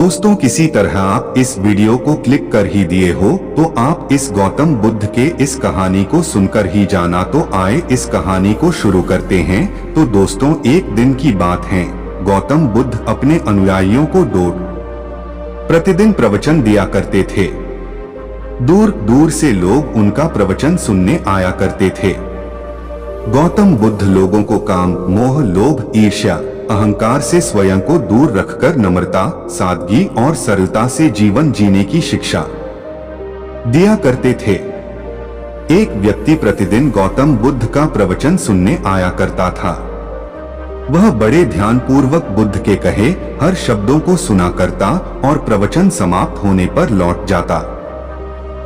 दोस्तों, किसी तरह आप इस वीडियो को क्लिक कर ही दिए हो तो आप इस गौतम बुद्ध के इस कहानी को सुनकर ही जाना। तो आए इस कहानी को शुरू करते हैं। तो दोस्तों, एक दिन की बात है, गौतम बुद्ध अपने अनुयायियों को प्रतिदिन प्रवचन दिया करते थे। दूर दूर से लोग उनका प्रवचन सुनने आया करते थे। गौतम बुद्ध लोगों को काम, मोह, लोभ, ईर्ष्या, अहंकार से स्वयं को दूर रखकर नम्रता, सादगी और सरलता से जीवन जीने की शिक्षा दिया करते थे। एक व्यक्ति प्रतिदिन गौतम बुद्ध का प्रवचन सुनने आया करता था। वह बड़े ध्यानपूर्वक बुद्ध के कहे हर शब्दों को सुना करता और प्रवचन समाप्त होने पर लौट जाता।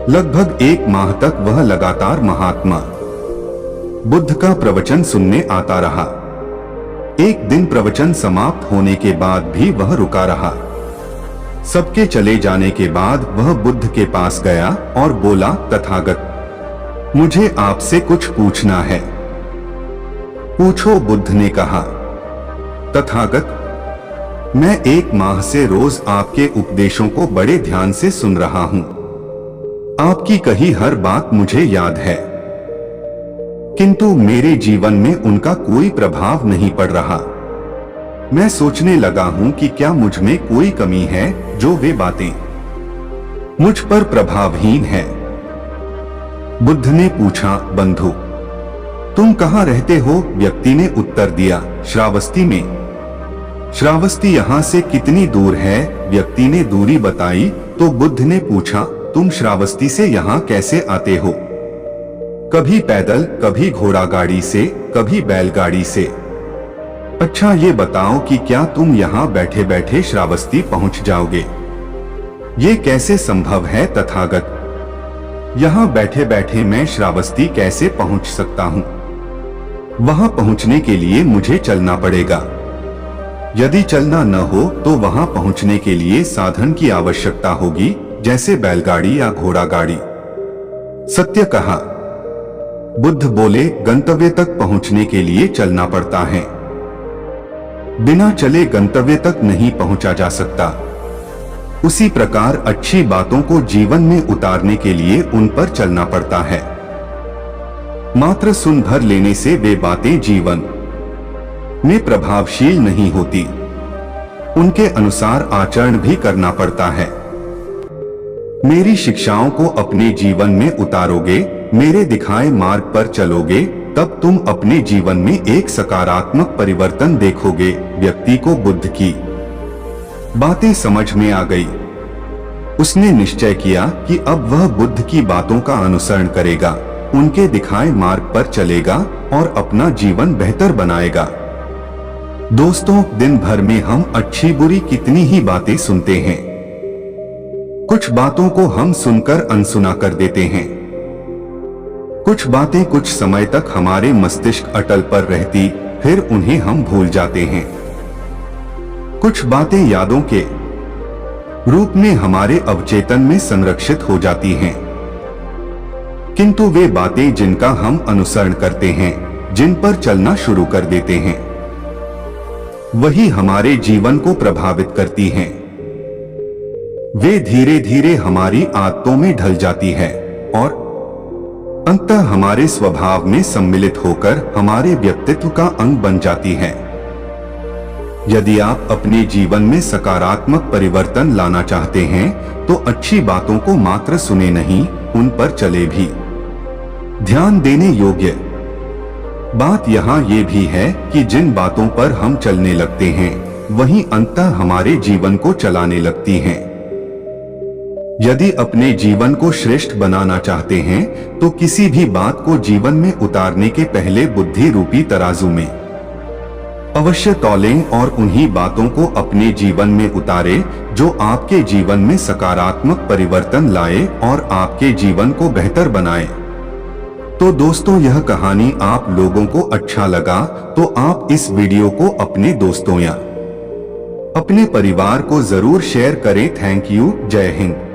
लगभग 1 माह तक वह लगातार महात्मा बुद्ध का प्रवचन सुनने आता रहा। एक दिन प्रवचन समाप्त होने के बाद भी वह रुका रहा। सबके चले जाने के बाद वह बुद्ध के पास गया और बोला, तथागत, मुझे आपसे कुछ पूछना है। पूछो, बुद्ध ने कहा। तथागत, मैं 1 माह से रोज आपके उपदेशों को बड़े ध्यान से सुन रहा हूं। आपकी कही हर बात मुझे याद है, किंतु मेरे जीवन में उनका कोई प्रभाव नहीं पड़ रहा। मैं सोचने लगा हूं कि क्या मुझ में कोई कमी है जो वे बातें मुझ पर प्रभावहीन है। बुद्ध ने पूछा, बंधु, तुम कहां रहते हो? व्यक्ति ने उत्तर दिया, श्रावस्ती में। श्रावस्ती यहां से कितनी दूर है? व्यक्ति ने दूरी बताई। तो बुद्ध ने पूछा, तुम श्रावस्ती से यहाँ कैसे आते हो? कभी पैदल, कभी घोड़ा गाड़ी से, कभी बैलगाड़ी से। अच्छा, ये बताओ कि क्या तुम यहाँ बैठे बैठे श्रावस्ती पहुंच जाओगे? ये कैसे संभव है तथागत? यहाँ बैठे बैठे मैं श्रावस्ती कैसे पहुंच सकता हूँ? वहां पहुंचने के लिए मुझे चलना पड़ेगा। यदि चलना न हो तो वहां पहुंचने के लिए साधन की आवश्यकता होगी, जैसे बैलगाड़ी या घोड़ा गाड़ी। सत्य कहा। बुद्ध बोले, गंतव्य तक पहुंचने के लिए चलना पड़ता है। बिना चले गंतव्य तक नहीं पहुंचा जा सकता। उसी प्रकार अच्छी बातों को जीवन में उतारने के लिए उन पर चलना पड़ता है। मात्र सुन भर लेने से वे बातें जीवन में प्रभावशील नहीं होती। उनके अनुसार आचरण भी करना पड़ता है। मेरी शिक्षाओं को अपने जीवन में उतारोगे, मेरे दिखाए मार्ग पर चलोगे, तब तुम अपने जीवन में एक सकारात्मक परिवर्तन देखोगे। व्यक्ति को बुद्ध की बातें समझ में आ गई। उसने निश्चय किया कि अब वह बुद्ध की बातों का अनुसरण करेगा, उनके दिखाए मार्ग पर चलेगा और अपना जीवन बेहतर बनाएगा। दोस्तों, दिन भर में हम अच्छी बुरी कितनी ही बातें सुनते हैं। कुछ बातों को हम सुनकर अनसुना कर देते हैं। कुछ बातें कुछ समय तक हमारे मस्तिष्क अटल पर रहती, फिर उन्हें हम भूल जाते हैं। कुछ बातें यादों के रूप में हमारे अवचेतन में संरक्षित हो जाती हैं। किंतु वे बातें जिनका हम अनुसरण करते हैं, जिन पर चलना शुरू कर देते हैं, वही हमारे जीवन को प्रभावित करती हैं। वे धीरे धीरे हमारी आदतों में ढल जाती है और अंततः हमारे स्वभाव में सम्मिलित होकर हमारे व्यक्तित्व का अंग बन जाती है। यदि आप अपने जीवन में सकारात्मक परिवर्तन लाना चाहते हैं तो अच्छी बातों को मात्र सुने नहीं, उन पर चले भी। ध्यान देने योग्य बात यहाँ ये भी है कि जिन बातों पर हम चलने लगते हैं, वही अंततः हमारे जीवन को चलाने लगती हैं। यदि अपने जीवन को श्रेष्ठ बनाना चाहते हैं तो किसी भी बात को जीवन में उतारने के पहले बुद्धि रूपी तराजू में अवश्य तौलें और उन्हीं बातों को अपने जीवन में उतारे जो आपके जीवन में सकारात्मक परिवर्तन लाए और आपके जीवन को बेहतर बनाए। तो दोस्तों, यह कहानी आप लोगों को अच्छा लगा तो आप इस वीडियो को अपने दोस्तों या अपने परिवार को जरूर शेयर करें। Thank you. जय हिंद।